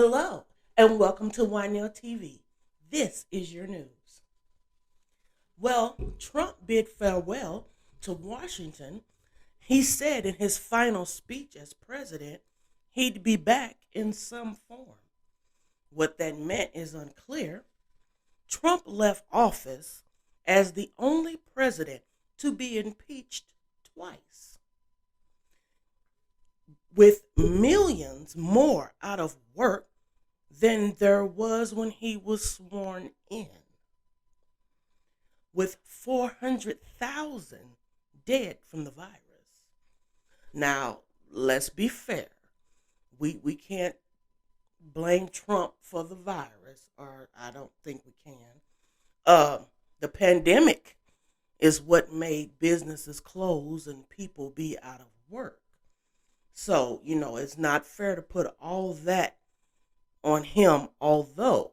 Hello, and welcome to YNL TV. This is your news. Well, Trump bid farewell to Washington. He said in his final speech as president he'd be back in some form. What that meant is unclear. Trump left office as the only president to be impeached twice, with millions more out of work than there was when he was sworn in, with 400,000 dead from the virus. Now, let's be fair. We can't blame Trump for the virus, or I don't think we can. The pandemic is what made businesses close and people be out of work. So, it's not fair to put all that on him, although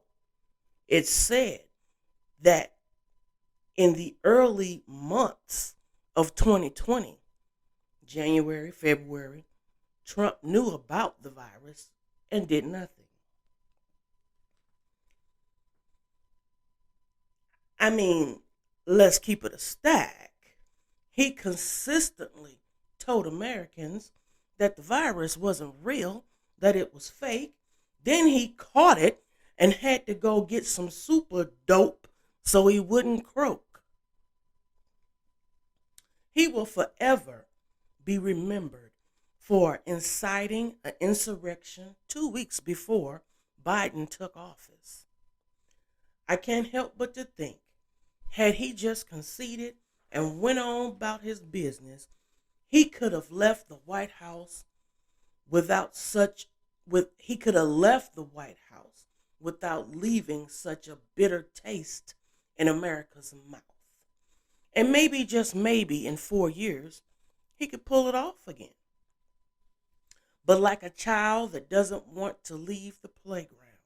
it's said that in the early months of 2020, January, February, Trump knew about the virus and did nothing. I mean, let's keep it a stack. He consistently told Americans that the virus wasn't real, that it was fake. Then he caught it and had to go get some super dope so he wouldn't croak. He will forever be remembered for inciting an insurrection 2 weeks before Biden took office. I can't help but to think, had he just conceded and went on about his business, he could have left the White House without such with he could have left the White House without leaving such a bitter taste in America's mouth. And maybe, just maybe, in 4 years, he could pull it off again. But like a child that doesn't want to leave the playground,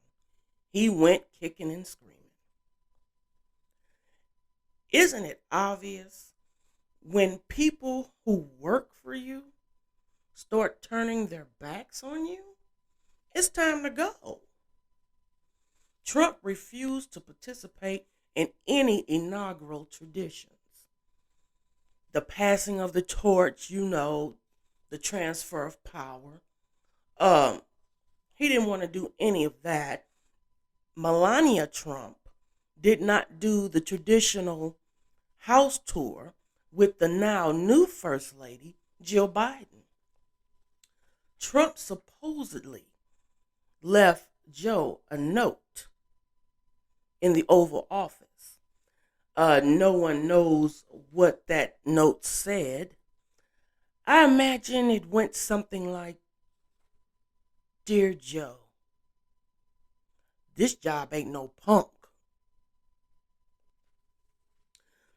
he went kicking and screaming. Isn't it obvious when people who work for you start turning their backs on you? It's time to go. Trump refused to participate in any inaugural traditions. The passing of the torch, the transfer of power. He didn't want to do any of that. Melania Trump did not do the traditional house tour with the now new First Lady, Jill Biden. Trump supposedly left Joe a note in the Oval Office. No one knows what that note said. I imagine it went something like, "Dear Joe, this job ain't no punk."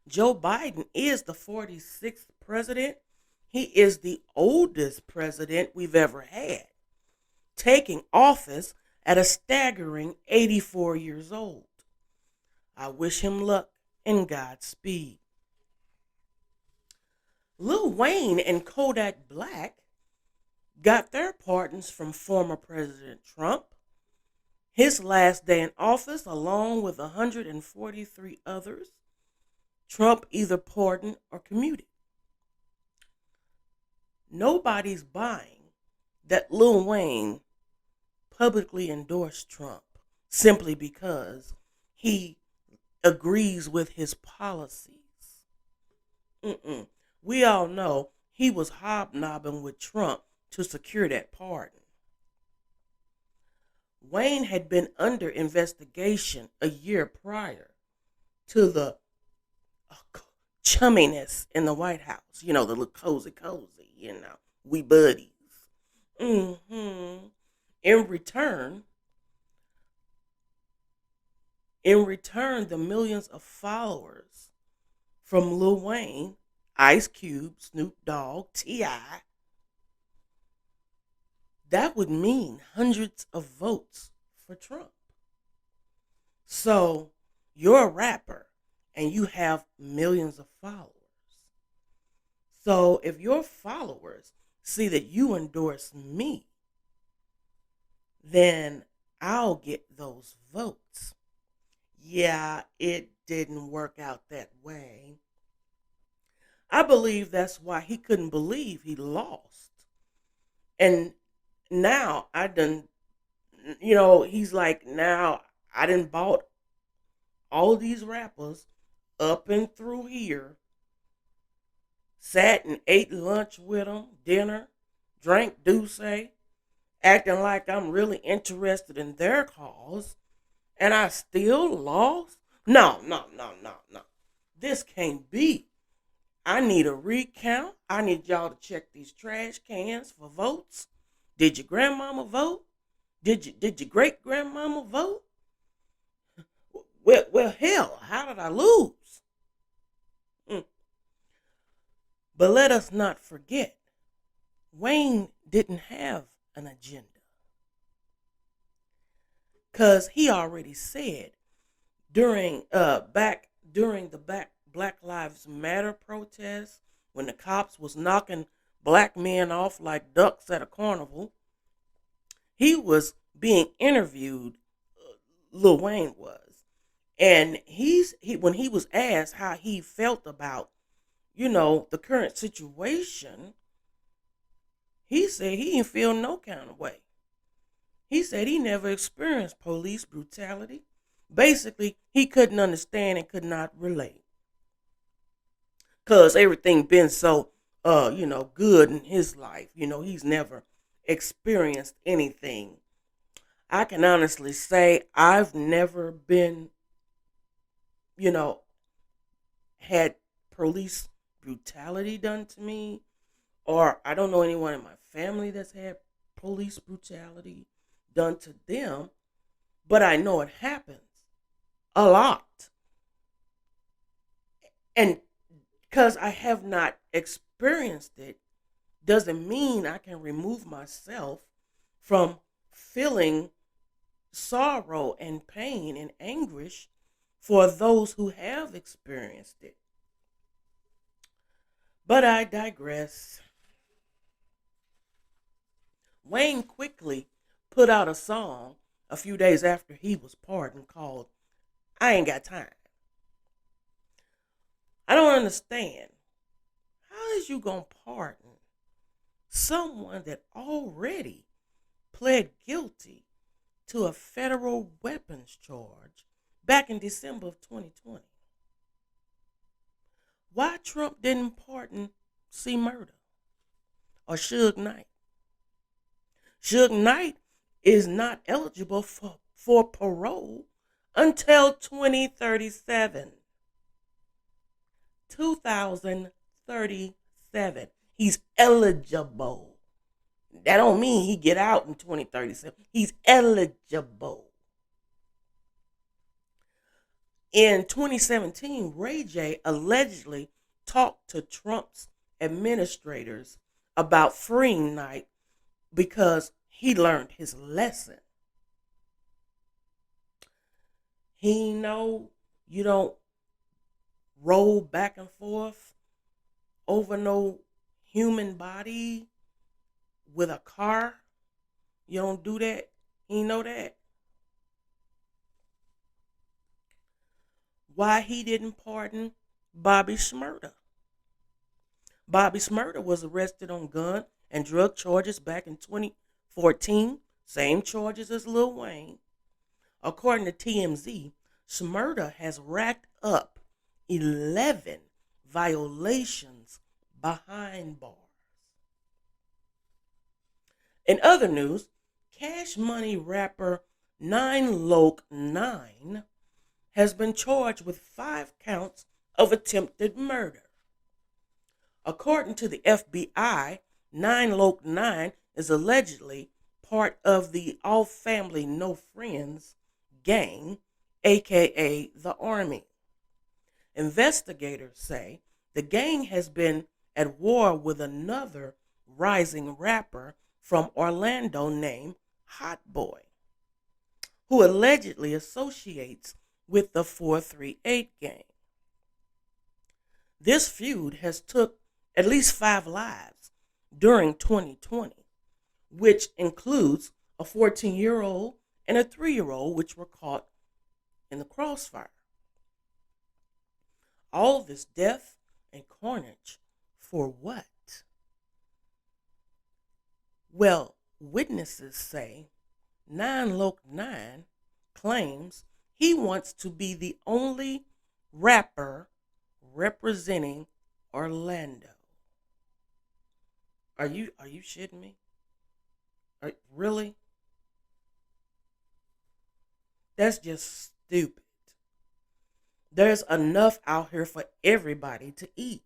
Joe Biden is the 46th president. He is the oldest president we've ever had, taking office at a staggering 84 years old. I wish him luck and Godspeed. Lil Wayne and Kodak Black got their pardons from former President Trump. His last day in office, along with 143 others, Trump either pardoned or commuted. Nobody's buying that Lil Wayne publicly endorsed Trump simply because he agrees with his policies. We all know he was hobnobbing with Trump to secure that pardon. Wayne had been under investigation a year prior to the chumminess in the White House. The little cozy, we buddies. In return, the millions of followers from Lil Wayne, Ice Cube, Snoop Dogg, T.I., that would mean hundreds of votes for Trump. So you're a rapper and you have millions of followers. So if your followers see that you endorse me, then I'll get those votes. Yeah, it didn't work out that way. I believe that's why he couldn't believe he lost. And now I done, he's like, now I done bought all these rappers up and through here, sat and ate lunch with them, dinner, drank Douce, acting like I'm really interested in their cause, and I still lost? No, no, no, no, no. This can't be. I need a recount. I need y'all to check these trash cans for votes. Did your grandmama vote? Did your great grandmama vote? Well, hell, how did I lose? Mm. But let us not forget, Wayne didn't have an agenda. Cause he already said during the Black Lives Matter protests, when the cops was knocking black men off like ducks at a carnival, he was being interviewed. Lil Wayne was, and when he was asked how he felt about the current situation, he said he didn't feel no kind of way. He said he never experienced police brutality. Basically, he couldn't understand and could not relate. Cause everything been so good in his life. He's never experienced anything. I can honestly say I've never been, you know, had police brutality done to me, or I don't know anyone in my family that's had police brutality done to them, but I know it happens a lot. And because I have not experienced it, doesn't mean I can remove myself from feeling sorrow and pain and anguish for those who have experienced it. But I digress. Wayne quickly put out a song a few days after he was pardoned called I Ain't Got Time. I don't understand. How is you going to pardon someone that already pled guilty to a federal weapons charge back in December of 2020? Why Trump didn't pardon C. Murder or Suge Knight? Suge Knight is not eligible for parole until 2037. 2037. He's eligible. That don't mean he get out in 2037. He's eligible. In 2017, Ray J allegedly talked to Trump's administrators about freeing Knight because he learned his lesson. He know you don't roll back and forth over no human body with a car. You don't do that. He know that. Why he didn't pardon Bobby Shmurda. Bobby Shmurda was arrested on gun and drug charges back in 2014, same charges as Lil Wayne. According to TMZ, Shmurda has racked up 11 violations behind bars. In other news, Cash Money rapper 9 has been charged with 5 counts of attempted murder. According to the FBI, 9 is allegedly part of the All Family No Friends gang, aka the Army. Investigators say the gang has been at war with another rising rapper from Orlando named Hot Boy, who allegedly associates with the 438 gang. This feud has took at least 5 lives during 2020, which includes a 14-year-old and a 3-year-old, which were caught in the crossfire. All this death and carnage for what? Well, witnesses say 9 claims he wants to be the only rapper representing Orlando. Are you shitting me? Really? That's just stupid. There's enough out here for everybody to eat.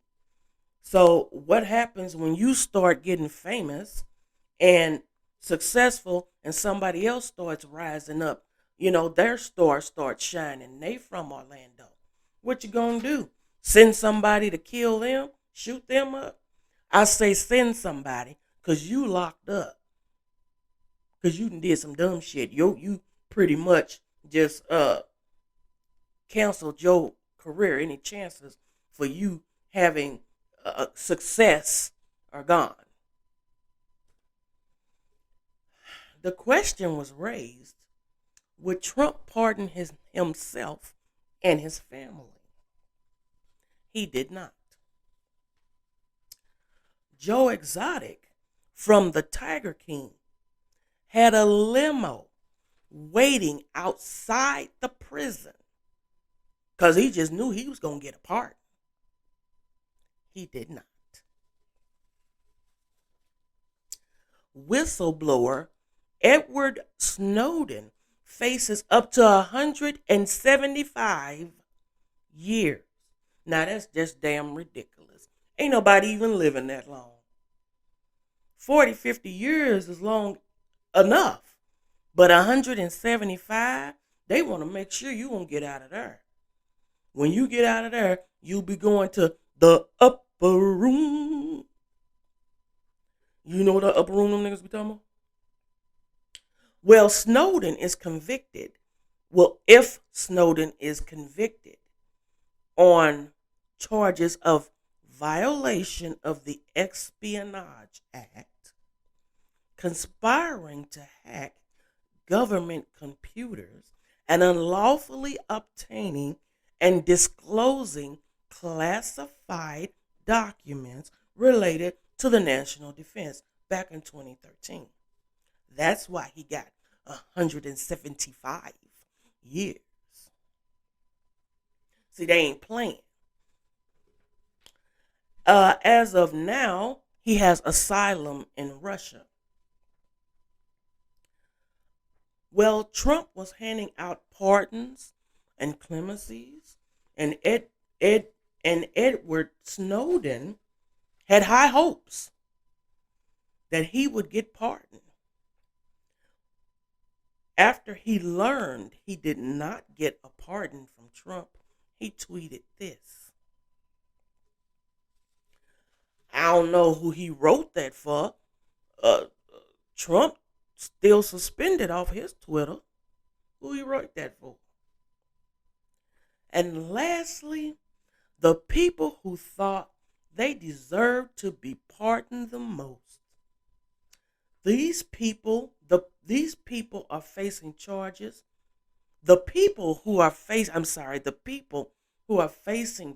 So what happens when you start getting famous and successful and somebody else starts rising up? Their star starts shining. They from Orlando. What you gonna do? Send somebody to kill them? Shoot them up? I say send somebody because you locked up. Because you did some dumb shit. You pretty much just canceled your career. Any chances for you having success are gone. The question was raised, would Trump pardon himself and his family? He did not. Joe Exotic from the Tiger King had a limo waiting outside the prison because he just knew he was going to get a pardon. He did not. Whistleblower Edward Snowden faces up to 175 years. Now that's just damn ridiculous. Ain't nobody even living that long. 40, 50 years is long enough. But 175, they want to make sure you won't get out of there. When you get out of there, you'll be going to the upper room. You know what the upper room them niggas be talking about? Well, Snowden is convicted. Well, if Snowden is convicted on charges of violation of the Espionage Act, conspiring to hack government computers, and unlawfully obtaining and disclosing classified documents related to the national defense back in 2013. That's why he got 175 years. See, they ain't playing. As of now, he has asylum in Russia. Well, Trump was handing out pardons and clemencies, and Edward Snowden had high hopes that he would get pardoned. After he learned he did not get a pardon from Trump, he tweeted this. I don't know who he wrote that for. Trump still suspended off his Twitter. Who he wrote that for? And lastly, the people who thought they deserved to be pardoned the most. These people are facing charges. The people who are facing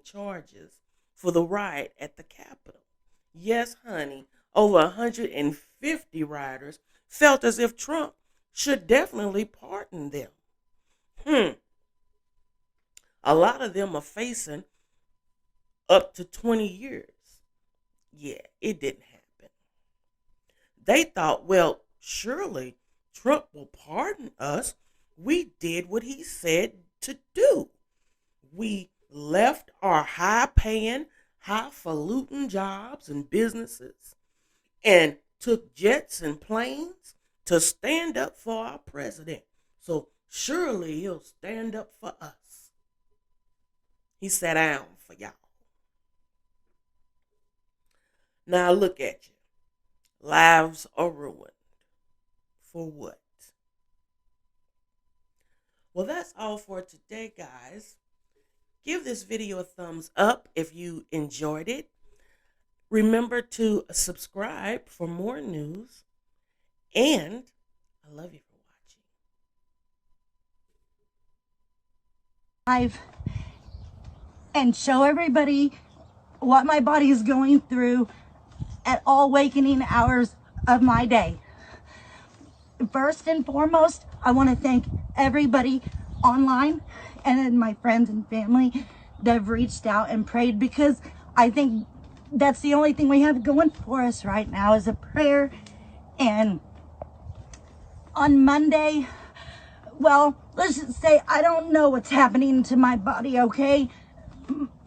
charges for the riot at the Capitol. Yes, honey, over 150 rioters felt as if Trump should definitely pardon them. A lot of them are facing up to 20 years. Yeah, it didn't happen. They thought, well, surely Trump will pardon us. We did what he said to do. We left our high-paying, highfalutin jobs and businesses and took jets and planes to stand up for our president. So surely he'll stand up for us. He sat down for y'all. Now look at you. Lives are ruined. For what? Well, that's all for today, guys. Give this video a thumbs up if you enjoyed it. Remember to subscribe for more news. And I love you for watching. live and show everybody what my body is going through at all wakening hours of my day. First and foremost, I want to thank everybody online and then my friends and family that have reached out and prayed, because I think that's the only thing we have going for us right now is a prayer. And on Monday, well, let's just say I don't know what's happening to my body, okay?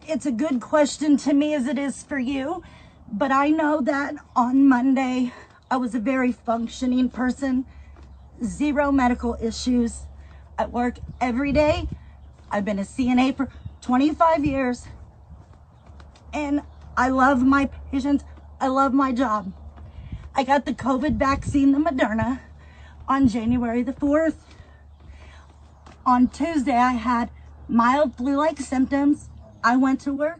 It's a good question to me as it is for you, but I know that on Monday, I was a very functioning person, zero medical issues. I work every day. I've been a CNA for 25 years, and I love my patients. I love my job. I got the COVID vaccine, the Moderna, on January the 4th. On Tuesday, I had mild flu-like symptoms. I went to work.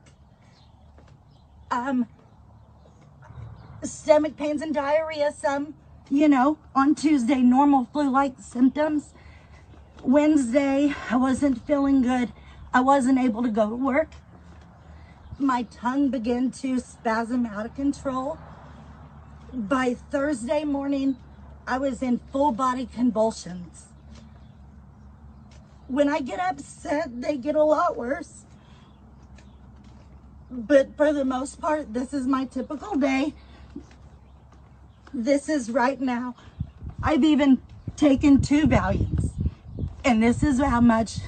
Stomach pains and diarrhea, some, on Tuesday, normal flu-like symptoms. Wednesday, I wasn't feeling good. I wasn't able to go to work. My tongue began to spasm out of control. By Thursday morning, I was in full body convulsions. When I get upset, they get a lot worse. But for the most part, this is my typical day. This is right now. I've even taken 2 Valiums. And this is how much